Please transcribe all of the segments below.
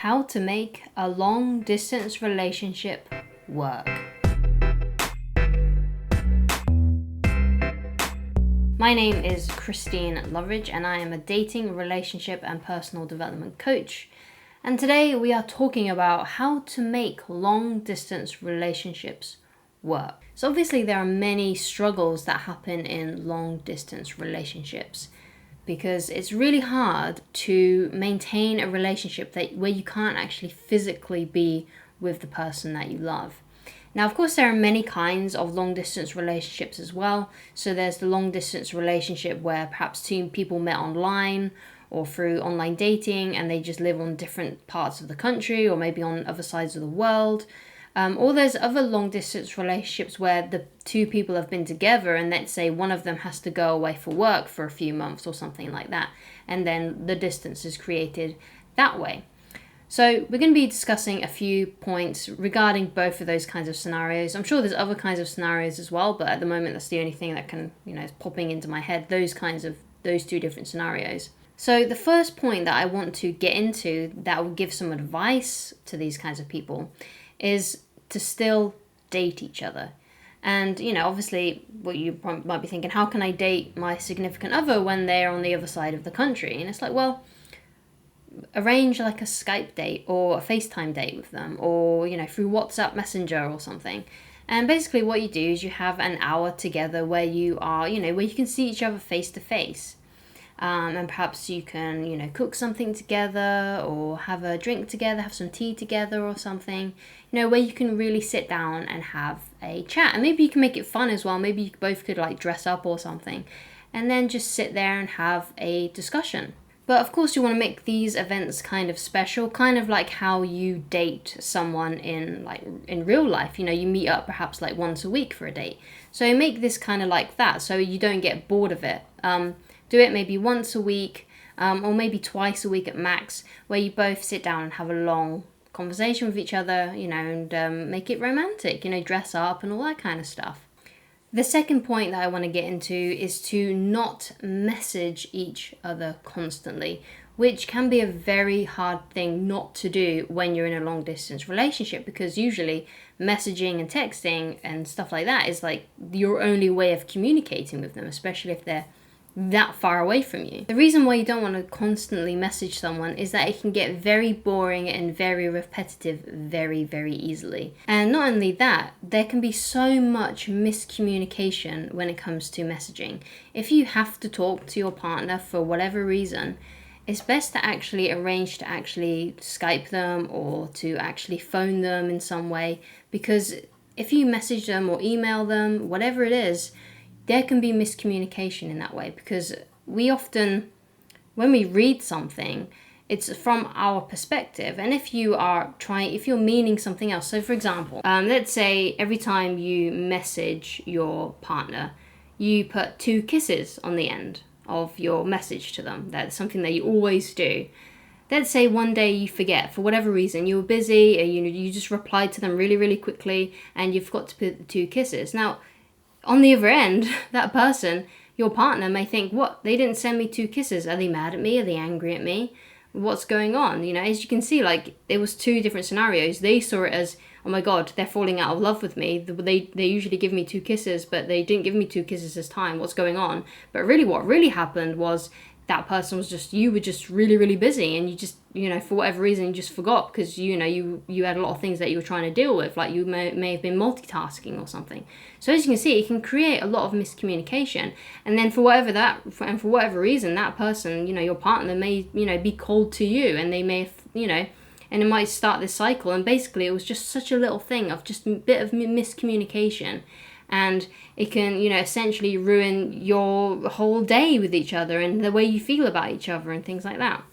How to make a long distance relationship work. My name is Christine Loveridge and I am a dating, relationship and personal development coach. And today we are talking about how to make long distance relationships work. So obviously there are many struggles that happen in long distance relationships, because it's really hard to maintain a relationship where you can't actually physically be with the person that you love. Now, of course, there are many kinds of long distance relationships as well. So there's the long distance relationship where perhaps two people met online or through online dating and they just live on different parts of the country or maybe on other sides of the world. Or there's other long distance relationships where the two people have been together and let's say one of them has to go away for work for a few months or something like that. And then the distance is created that way. So we're going to be discussing a few points regarding both of those kinds of scenarios. I'm sure there's other kinds of scenarios as well, but at the moment that's the only thing that can, is popping into my head, those two different scenarios. So the first point that I want to get into that will give some advice to these kinds of people is to still date each other. And, obviously what you might be thinking, how can I date my significant other when they're on the other side of the country? And it's like, well, arrange like a Skype date or a FaceTime date with them or, through WhatsApp Messenger or something. And basically what you do is you have an hour together where you are, where you can see each other face to face. And perhaps you can, cook something together or have a drink together, have some tea together or something, where you can really sit down and have a chat. And maybe you can make it fun as well. Maybe you both could like dress up or something and then just sit there and have a discussion. But of course you want to make these events kind of special, kind of like how you date someone in real life. You meet up perhaps like once a week for a date. So make this kind of like that so you don't get bored of it. Do it maybe once a week or maybe twice a week at max, where you both sit down and have a long conversation with each other, and make it romantic, dress up and all that kind of stuff. The second point that I want to get into is to not message each other constantly, which can be a very hard thing not to do when you're in a long distance relationship, because usually messaging and texting and stuff like that is like your only way of communicating with them, especially if they're that far away from you. The reason why you don't want to constantly message someone is that it can get very boring and very repetitive very, very easily. And not only that, there can be so much miscommunication when it comes to messaging. If you have to talk to your partner for whatever reason, it's best to actually arrange to actually Skype them or to actually phone them in some way, because if you message them or email them, whatever it is, there can be miscommunication in that way, because we often, when we read something, it's from our perspective. And if you're meaning something else, so for example, let's say every time you message your partner, you put 2 kisses on the end of your message to them. That's something that you always do. Let's say one day you forget, for whatever reason, you were busy, or you just replied to them really, really quickly, and you forgot to put the 2 kisses. Now, on the other end, that person, your partner, may think, what? They didn't send me 2 kisses. Are they mad at me? Are they angry at me? What's going on? As you can see, it was 2 different scenarios. They saw it as, oh my God, they're falling out of love with me. They usually give me 2 kisses, but they didn't give me 2 kisses this time. What's going on? But really what really happened was that person was you were just really, really busy, and you just, for whatever reason, you just forgot because, you had a lot of things that you were trying to deal with, like you may have been multitasking or something. So as you can see, it can create a lot of miscommunication. And then for whatever reason, that person, your partner may, be cold to you, and they may, and it might start this cycle. And basically it was just such a little thing of just a bit of miscommunication. And it can, essentially ruin your whole day with each other and the way you feel about each other and things like that.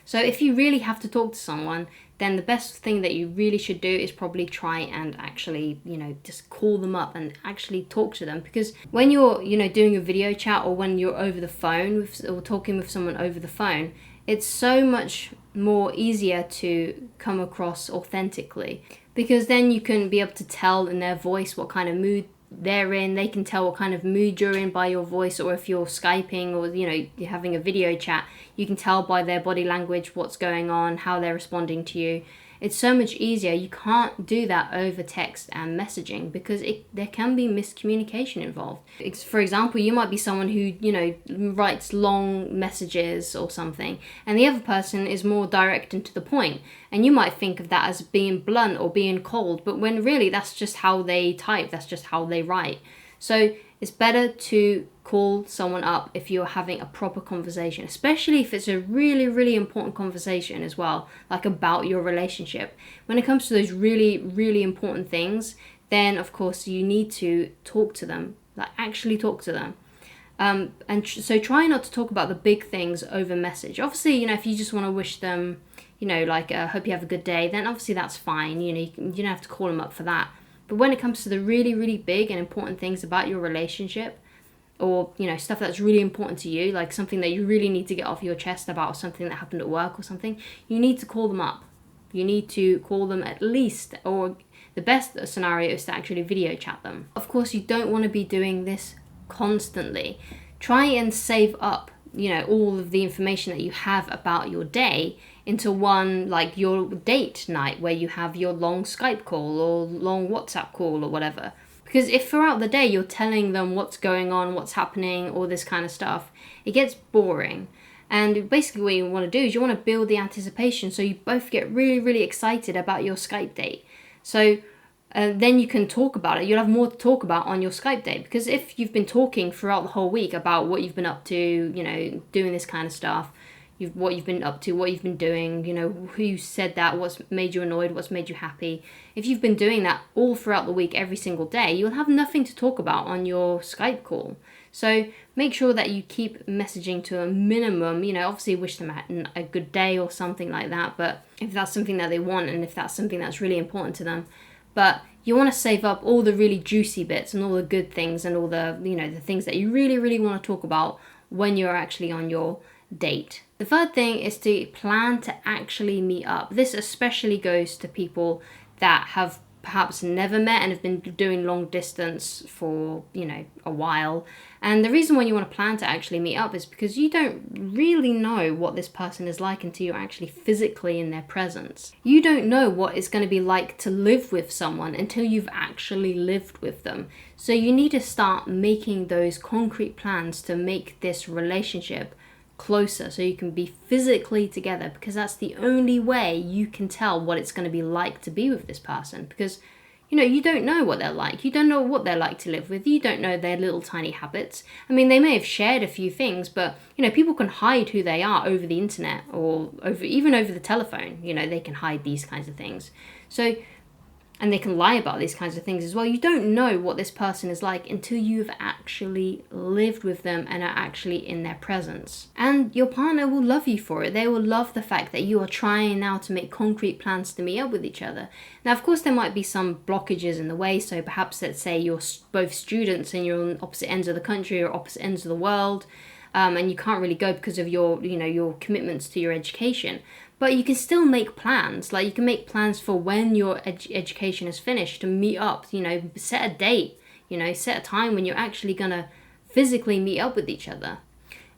So if you really have to talk to someone, then the best thing that you really should do is probably try and actually, just call them up and actually talk to them. Because when you're, doing a video chat, or when you're over the phone or talking with someone over the phone, it's so much more easier to come across authentically, because then you can be able to tell in their voice what kind of mood they're in. They can tell what kind of mood you're in by your voice, or if you're Skyping or, you know, you're having a video chat, you can tell by their body language what's going on, how they're responding to you. It's so much easier. You can't do that over text and messaging because there can be miscommunication involved. For example, you might be someone who, you know, writes long messages or something, and the other person is more direct and to the point, and you might think of that as being blunt or being cold, but when really that's just how they type, that's just how they write. So it's better to call someone up if you're having a proper conversation, especially if it's a really, really important conversation as well, like about your relationship. When it comes to those really, really important things, then of course you need to talk to them, like actually talk to them. So try not to talk about the big things over message. Obviously, you know, if you just want to wish them, you know, like, hope you have a good day, then obviously that's fine. You know, you don't have to call them up for that. But when it comes to the really, really big and important things about your relationship, or, you know, stuff that's really important to you, like something that you really need to get off your chest about, something that happened at work or something, you need to call them up. You need to call them at least, or the best scenario is to actually video chat them. Of course, you don't want to be doing this constantly. Try and save up, you know, all of the information that you have about your day into one, like your date night, where you have your long Skype call or long WhatsApp call or whatever. Because if throughout the day you're telling them what's going on, what's happening, all this kind of stuff, it gets boring. And basically what you want to do is you want to build the anticipation so you both get really, really excited about your Skype date. So then you can talk about it. You'll have more to talk about on your Skype date. Because if you've been talking throughout the whole week about what you've been up to, you know, doing this kind of stuff, what you've been up to, what you've been doing, you know, who said that, what's made you annoyed, what's made you happy. If you've been doing that all throughout the week, every single day, you'll have nothing to talk about on your Skype call. So make sure that you keep messaging to a minimum. You know, obviously wish them a good day or something like that, but if that's something that they want and if that's something that's really important to them. But you want to save up all the really juicy bits and all the good things and all the, you know, the things that you really, really want to talk about when you're actually on your date. The third thing is to plan to actually meet up. This especially goes to people that have perhaps never met and have been doing long distance for, you know, a while. And the reason why you want to plan to actually meet up is because you don't really know what this person is like until you're actually physically in their presence. You don't know what it's going to be like to live with someone until you've actually lived with them. So you need to start making those concrete plans to make this relationship closer so you can be physically together, because that's the only way you can tell what it's going to be like to be with this person. Because, you know, you don't know what they're like. You don't know what they're like to live with. You don't know their little tiny habits. I mean, they may have shared a few things, but, you know, people can hide who they are over the internet or even over the telephone. You know, they can hide these kinds of things. So, and they can lie about these kinds of things as well. You don't know what this person is like until you've actually lived with them and are actually in their presence. And your partner will love you for it. They will love the fact that you are trying now to make concrete plans to meet up with each other. Now, of course, there might be some blockages in the way. So perhaps, let's say you're both students and you're on opposite ends of the country or opposite ends of the world, and you can't really go because of your, you know, your commitments to your education. But you can still make plans. Like, you can make plans for when your education is finished to meet up, you know, set a date, you know, set a time when you're actually going to physically meet up with each other.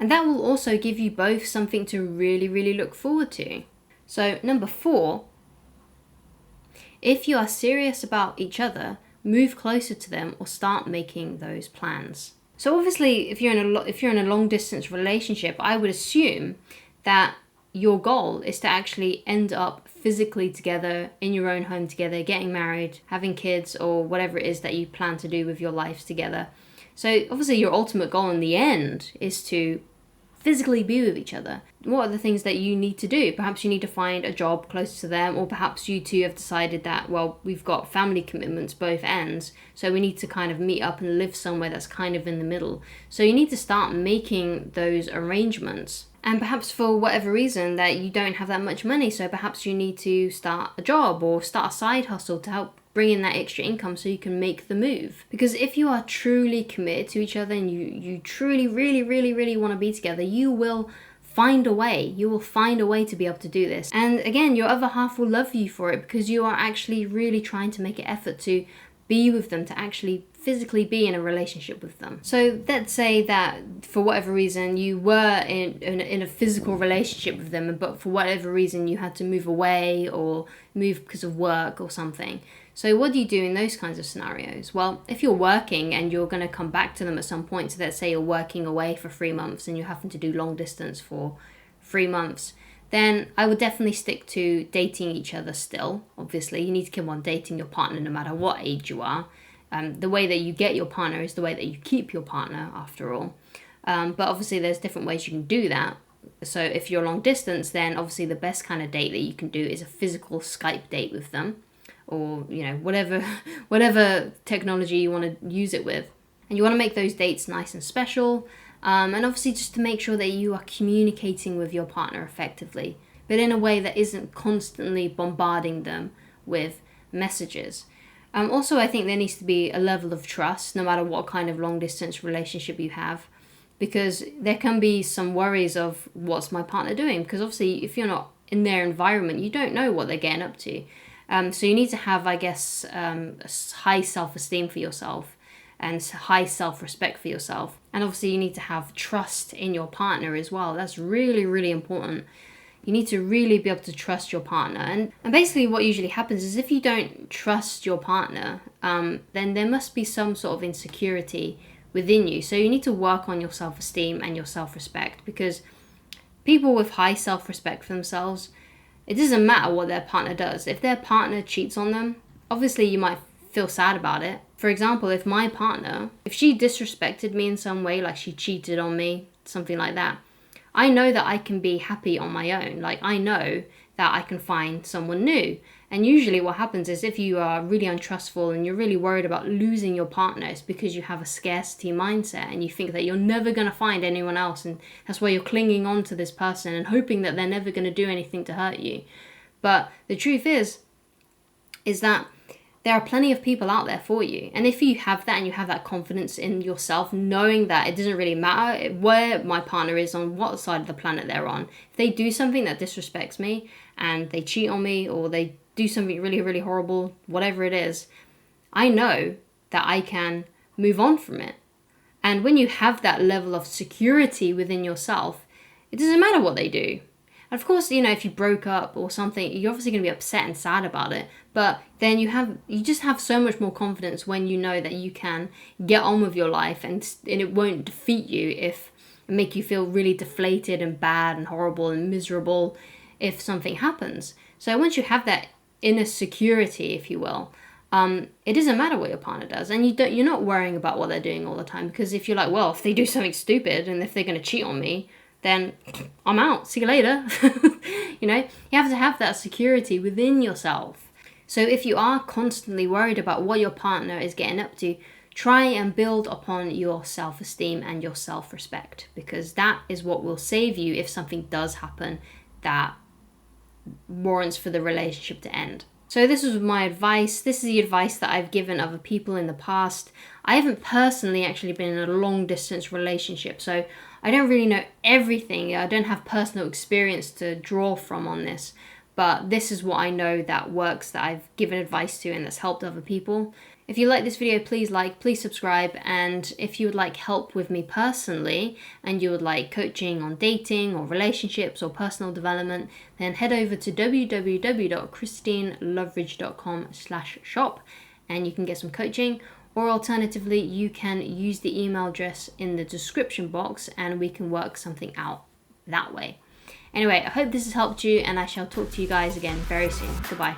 And that will also give you both something to really, really look forward to. So, number 4, if you are serious about each other, move closer to them or start making those plans. So obviously, if you're in a long distance relationship, I would assume that your goal is to actually end up physically together in your own home together, getting married, having kids, or whatever it is that you plan to do with your lives together. So obviously your ultimate goal in the end is to physically be with each other. What are the things that you need to do? Perhaps you need to find a job close to them, or perhaps you two have decided that, well, we've got family commitments both ends, so we need to kind of meet up and live somewhere that's kind of in the middle. So you need to start making those arrangements. And perhaps for whatever reason that you don't have that much money, so perhaps you need to start a job or start a side hustle to help bring in that extra income so you can make the move. Because if you are truly committed to each other and you truly, really, really, really want to be together, you will find a way. You will find a way to be able to do this. And again, your other half will love you for it because you are actually really trying to make an effort to be with them, to actually physically be in a relationship with them. So let's say that for whatever reason you were in a physical relationship with them, but for whatever reason you had to move away or move because of work or something. So what do you do in those kinds of scenarios? Well, if you're working and you're going to come back to them at some point, so let's say you're working away for 3 months and you're having to do long distance for 3 months, then I would definitely stick to dating each other still. Obviously, you need to keep on dating your partner no matter what age you are. The way that you get your partner is the way that you keep your partner, after all. But obviously, there's different ways you can do that. So if you're long distance, then obviously the best kind of date that you can do is a physical Skype date with them, or whatever technology you want to use it with. And you want to make those dates nice and special, and obviously just to make sure that you are communicating with your partner effectively, but in a way that isn't constantly bombarding them with messages. Also, I think there needs to be a level of trust no matter what kind of long distance relationship you have, because there can be some worries of what's my partner doing, because obviously if you're not in their environment, you don't know what they're getting up to. So you need to have, I guess, high self-esteem for yourself and high self-respect for yourself. And obviously you need to have trust in your partner as well. That's really, really important. You need to really be able to trust your partner. And basically what usually happens is if you don't trust your partner, then there must be some sort of insecurity within you. So you need to work on your self-esteem and your self-respect, because people with high self-respect for themselves, it doesn't matter what their partner does. If their partner cheats on them, obviously you might feel sad about it. For example, if my partner, if she disrespected me in some way, like she cheated on me, something like that, I know that I can be happy on my own. Like, I know that I can find someone new. And usually what happens is if you are really untrustful and you're really worried about losing your partner, it's because you have a scarcity mindset and you think that you're never going to find anyone else, and that's why you're clinging on to this person and hoping that they're never going to do anything to hurt you. But the truth is that there are plenty of people out there for you. And if you have that and you have that confidence in yourself, knowing that it doesn't really matter where my partner is, on what side of the planet they're on, if they do something that disrespects me and they cheat on me or they do something really, really horrible, whatever it is, I know that I can move on from it. And when you have that level of security within yourself, it doesn't matter what they do. And of course, if you broke up or something, you're obviously going to be upset and sad about it. But then you just have so much more confidence when you know that you can get on with your life, and it won't defeat you and make you feel really deflated and bad and horrible and miserable if something happens. So once you have that inner security, if you will, it doesn't matter what your partner does, and you're not worrying about what they're doing all the time, because if you're like, well, if they do something stupid and if they're going to cheat on me, then I'm out. See you later. You have to have that security within yourself. So if you are constantly worried about what your partner is getting up to, try and build upon your self-esteem and your self-respect, because that is what will save you if something does happen that warrants for the relationship to end. So this was my advice. This is the advice that I've given other people in the past. I haven't personally actually been in a long distance relationship, so I don't really know everything. I don't have personal experience to draw from on this, but this is what I know that works, that I've given advice to, and that's helped other people. If you like this video, please subscribe. And if you would like help with me personally, and you would like coaching on dating or relationships or personal development, then head over to www.christineloveridge.com/shop and you can get some coaching. Or alternatively, you can use the email address in the description box and we can work something out that way. Anyway, I hope this has helped you, and I shall talk to you guys again very soon. Goodbye.